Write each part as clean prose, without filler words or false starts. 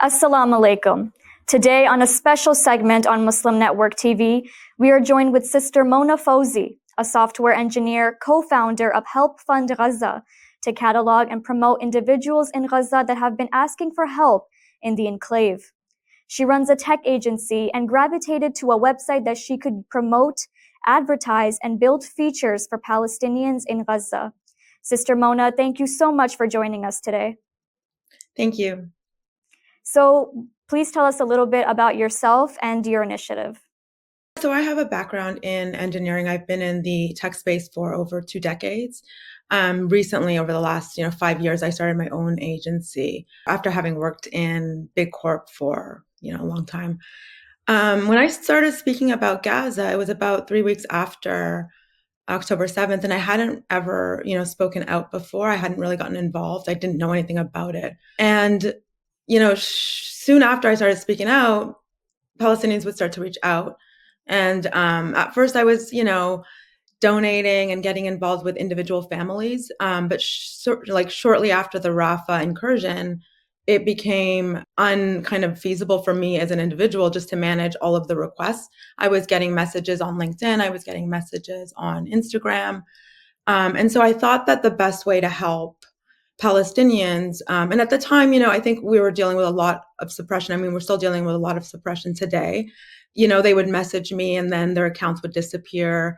Assalamu alaikum. Today, on a special segment on Muslim Network TV, we are joined with Sister Mona Fauzi, a software engineer, co-founder of Help Fund Gaza, to catalog and promote individuals in Gaza that have been asking for help in the enclave. She runs a tech agency and gravitated to a website that she could promote, advertise, and build features for Palestinians in Gaza. Sister Mona, thank you so much for joining us today. Thank you. So please tell us a little bit about yourself and your initiative. So I have a background in engineering. I've been in the tech space for over 2 decades. Recently, over the last 5 years, I started my own agency after having worked in big corp for a long time. When I started speaking about Gaza, it was about 3 weeks after October 7th, and I hadn't ever spoken out before. I hadn't really gotten involved. I didn't know anything about it, and soon after I started speaking out, Palestinians would start to reach out. And at first I was, donating and getting involved with individual families. But shortly after the Rafah incursion, it became kind of feasible for me as an individual just to manage all of the requests. I was getting messages on LinkedIn. I was getting messages on Instagram. And so I thought that the best way to help Palestinians, and at the time, I think we were dealing with a lot of suppression. I mean, we're still dealing with a lot of suppression today. They would message me and then their accounts would disappear.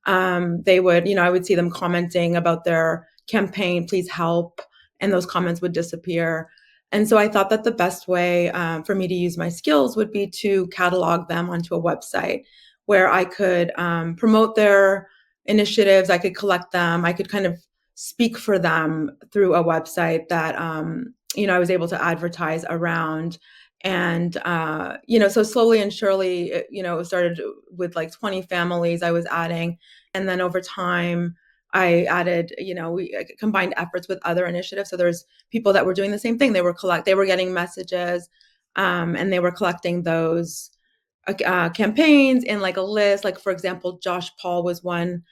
They would, I would see them commenting about their campaign, please help, and those comments would disappear. And so I thought that the best way for me to use my skills would be to catalog them onto a website where I could promote their initiatives. I could collect them. I could kind of speak for them through a website that, I was able to advertise around. And, so slowly and surely, it started with like 20 families I was adding. And then over time, I added, we combined efforts with other initiatives. So there's people that were doing the same thing. They were getting messages, and they were collecting those campaigns in like a list. Like, for example, Josh Paul was one.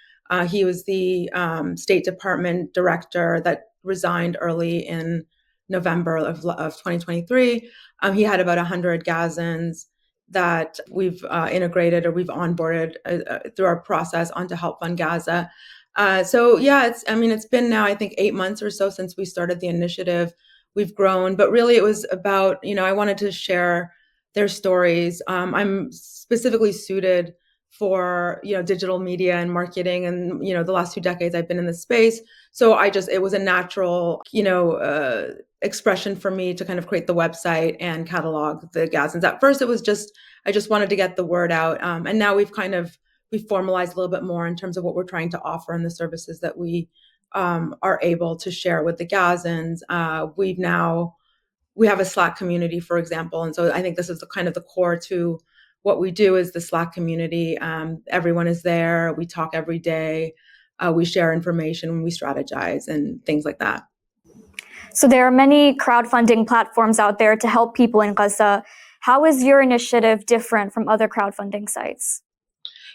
He was the State Department director that resigned early in November of 2023. He had about 100 Gazans that we've integrated or we've onboarded through our process onto Help Fund Gaza. It's been now, I think, 8 months or so since we started the initiative. We've grown, but really it was about, I wanted to share their stories. I'm specifically suited for digital media and marketing, and the last 2 decades I've been in this space, so it was a natural expression for me to kind of create the website and catalog the Gazans. At first it was I just wanted to get the word out, and now we've formalized a little bit more in terms of what we're trying to offer and the services that we are able to share with the Gazans. We have a Slack community, for example, and so I think this is the core to what we do is the Slack community. Everyone is there. We talk every day. We share information, we strategize, and things like that. So there are many crowdfunding platforms out there to help people in Gaza. How is your initiative different from other crowdfunding sites?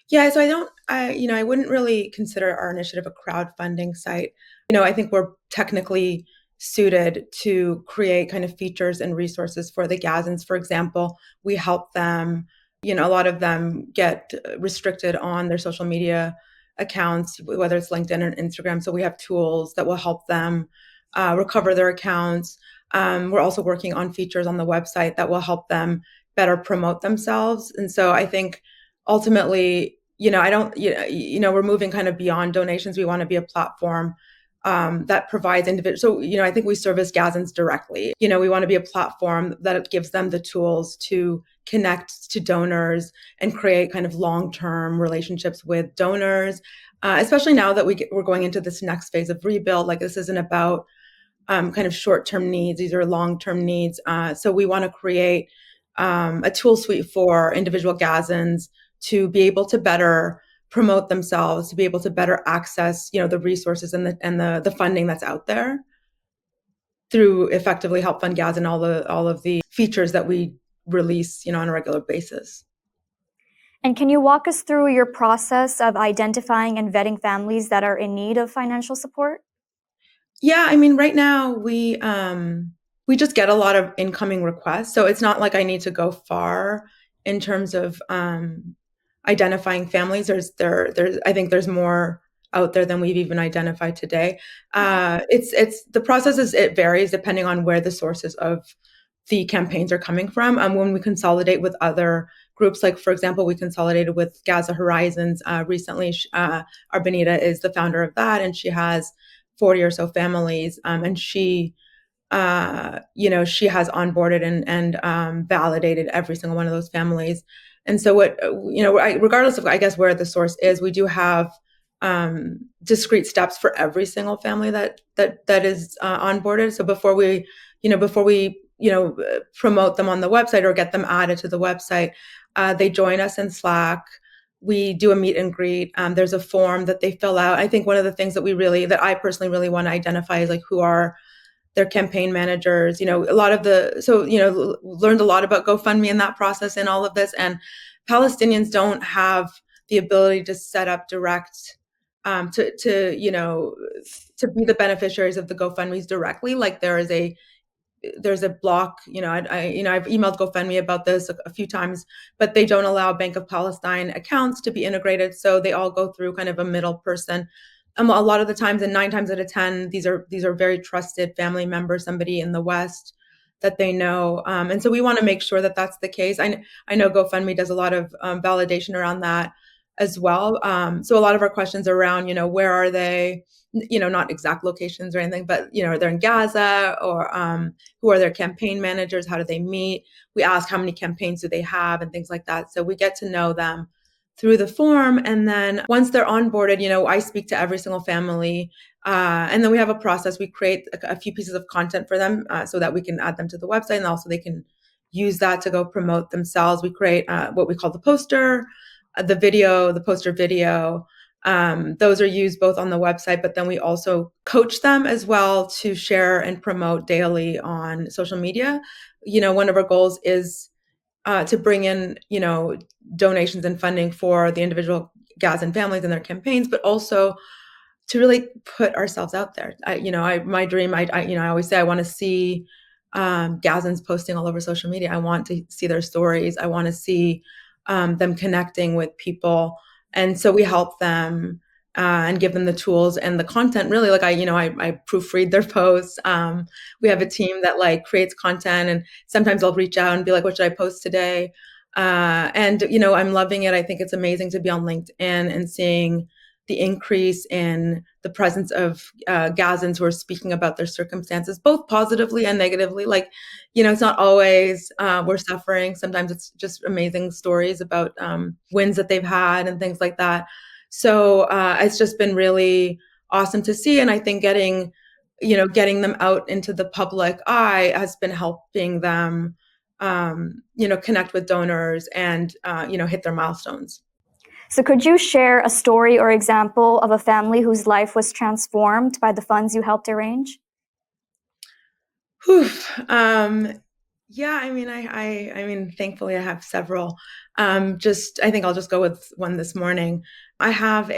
Yeah, so I wouldn't really consider our initiative a crowdfunding site. I think we're technically suited to create kind of features and resources for the Gazans. For example, we help them. A lot of them get restricted on their social media accounts, whether it's LinkedIn or Instagram. So we have tools that will help them recover their accounts. We're also working on features on the website that will help them better promote themselves. And so I think ultimately, we're moving kind of beyond donations. We want to be a platform that provides individuals. So, I think we service Gazans directly. We want to be a platform that gives them the tools to connect to donors and create kind of long-term relationships with donors, especially now that we're going into this next phase of rebuild. Like, this isn't about kind of short-term needs. These are long-term needs. So we want to create a tool suite for individual Gazans to be able to better promote themselves, to be able to better access, the resources and the funding that's out there through effectively Help Fund Gaza and all of the features that we release, on a regular basis. And can you walk us through your process of identifying and vetting families that are in need of financial support? Yeah, I mean, right now we we just get a lot of incoming requests. So it's not like I need to go far in terms of identifying families. There's I think there's more out there than we've even identified today. It's the process is it varies depending on where the sources of the campaigns are coming from. When we consolidate with other groups, like for example, we consolidated with Gaza Horizons recently. Arbenita is the founder of that, and she has 40 or so families, and she has onboarded and validated every single one of those families. And so regardless of, I guess, where the source is, we do have discrete steps for every single family that is onboarded. So before we promote them on the website or get them added to the website, they join us in Slack. We do a meet and greet. There's a form that they fill out. I think one of the things that I personally really want to identify is like who are their campaign managers. Learned a lot about GoFundMe in that process and all of this. And Palestinians don't have the ability to set up direct to be the beneficiaries of the GoFundMe's directly. Like there's a block, I've emailed GoFundMe about this a few times, but they don't allow Bank of Palestine accounts to be integrated. So they all go through kind of a middle person. A lot of the times, and 9 times out of 10, these are very trusted family members, somebody in the West that they know. And so we want to make sure that that's the case. I know GoFundMe does a lot of validation around that as well. So a lot of our questions are around, where are they? Not exact locations or anything, but they're in Gaza, or who are their campaign managers? How do they meet? We ask how many campaigns do they have and things like that. So we get to know them through the form. And then once they're onboarded, I speak to every single family. And then we have a process. We create a few pieces of content for them so that we can add them to the website, and also they can use that to go promote themselves. We create what we call the poster, the poster video. Those are used both on the website, but then we also coach them as well to share and promote daily on social media. One of our goals is to bring in, donations and funding for the individual Gazan families and their campaigns, but also to really put ourselves out there. My dream, I always say I want to see Gazans posting all over social media. I want to see their stories. I want to see them connecting with people. And so we help them and give them the tools and the content. Really, like I proofread their posts. We have a team that creates content, and sometimes I'll reach out and be like, "What should I post today?" And I'm loving it. I think it's amazing to be on LinkedIn and seeing the increase in the presence of Gazans who are speaking about their circumstances, both positively and negatively. It's not always we're suffering. Sometimes it's just amazing stories about wins that they've had and things like that. So it's just been really awesome to see. And I think getting them out into the public eye has been helping them, connect with donors and, hit their milestones. So could you share a story or example of a family whose life was transformed by the funds you helped arrange? Yeah, thankfully I have several. I think I'll just go with one this morning. I have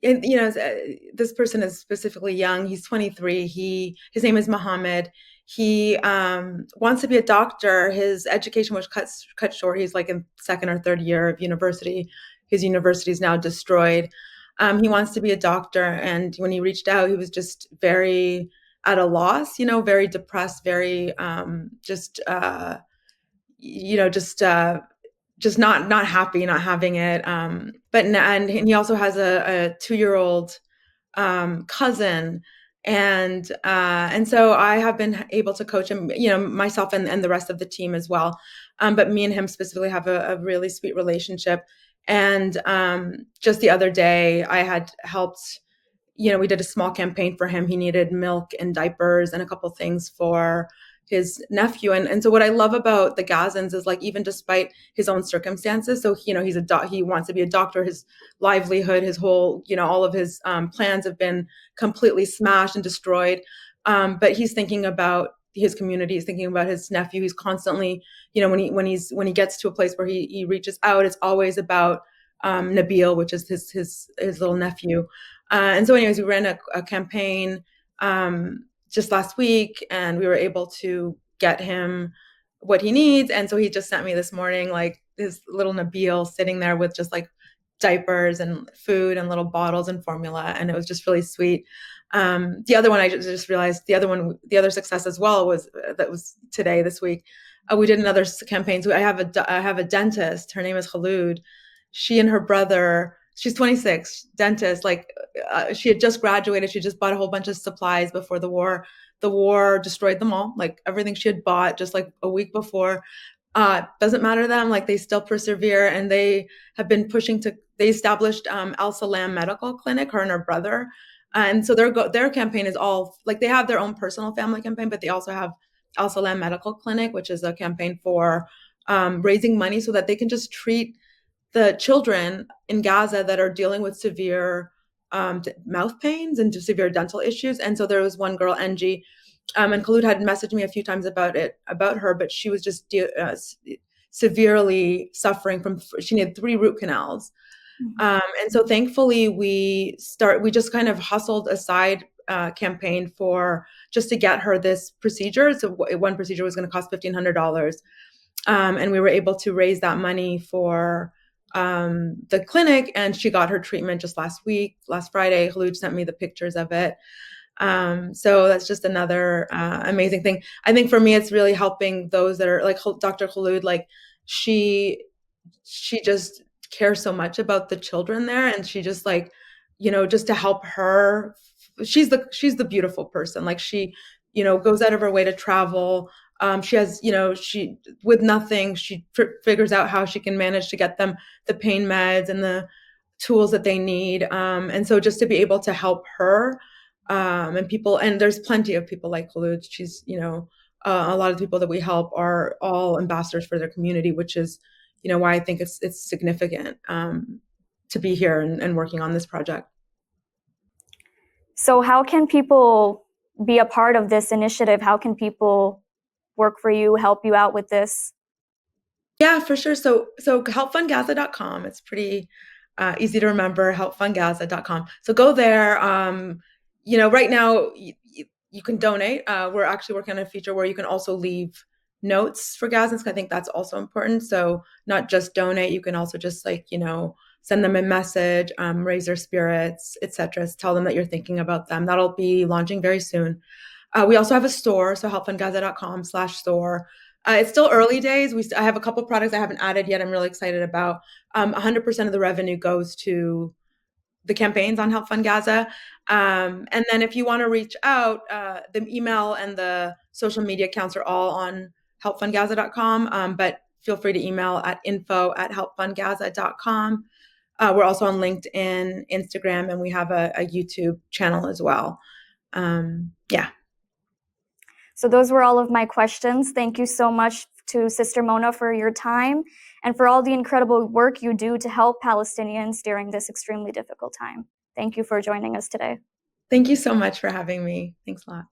this person is specifically young. He's 23. His name is Mohammed. He wants to be a doctor. His education was cut short. He's like in second or third year of university. His university is now destroyed. He wants to be a doctor. And when he reached out, he was just very at a loss, very depressed, very just not happy, not having it. And he also has a 2-year-old cousin. And so I have been able to coach him, myself and the rest of the team as well. But me and him specifically have a really sweet relationship. And just the other day I had helped, we did a small campaign for him. He needed milk and diapers and a couple things for his nephew. And so what I love about the Gazans is even despite his own circumstances, so, he wants to be a doctor, his livelihood, his whole, all of his plans have been completely smashed and destroyed. But he's thinking about his community, he's thinking about his nephew. He's constantly, when he gets to a place where he reaches out, it's always about Nabil, which is his little nephew. And so anyways, we ran a campaign just last week, and we were able to get him what he needs. And so he just sent me this morning, like his little Nabil sitting there with just like diapers and food and little bottles and formula. And it was just really sweet. The other one, I just realized the other success as well was that was today, this week. We did another campaign. So I have a dentist. Her name is Khaloud. She and her brother, she's 26, dentist, like she had just graduated. She just bought a whole bunch of supplies before the war. The war destroyed them all, like everything she had bought just like a week before. Doesn't matter to them, like they still persevere, and they have been pushing to, they established Al Salam Medical Clinic, her and her brother. And so their campaign is all like, they have their own personal family campaign, but they also have Al Salam Medical Clinic, which is a campaign for raising money so that they can just treat the children in Gaza that are dealing with severe mouth pains and severe dental issues. And so there was one girl, Angie, and Khaloud had messaged me a few times about her, but she was just severely suffering from, she needed 3 root canals. And so thankfully we just kind of hustled a side campaign for just to get her this procedure. So one procedure was going to cost $1,500. And we were able to raise that money for the clinic, and she got her treatment just last Friday. Khaloud sent me the pictures of it. So that's just another amazing thing. I think for me, it's really helping those that are like Dr. Khaloud, like she just cares so much about the children there, and she just like, just to help her. She's the beautiful person. Like she, goes out of her way to travel. She has, she with nothing, she figures out how she can manage to get them the pain meds and the tools that they need. And so just to be able to help her, and people, and there's plenty of people like Khaloud. She's, a lot of the people that we help are all ambassadors for their community, which is, why I think it's significant to be here and working on this project. So how can people be a part of this initiative? How can people work for you, help you out with this? Yeah, for sure. So helpfundgaza.com. It's pretty easy to remember, helpfundgaza.com. So go there. Right now you can donate. We're actually working on a feature where you can also leave notes for Gazans. I think that's also important. So not just donate, you can also just send them a message, raise their spirits, etc. Tell them that you're thinking about them. That'll be launching very soon. We also have a store, so helpfundgaza.com/store. It's still early days. I have a couple products I haven't added yet. I'm really excited about. 100% of the revenue goes to the campaigns on Help Fund Gaza. And then if you want to reach out, the email and the social media accounts are all on helpfundgaza.com. But feel free to email at info@helpfundgaza.com. We're also on LinkedIn, Instagram, and we have a YouTube channel as well. Yeah. So those were all of my questions. Thank you so much to Sister Mona for your time and for all the incredible work you do to help Palestinians during this extremely difficult time. Thank you for joining us today. Thank you so much for having me. Thanks a lot.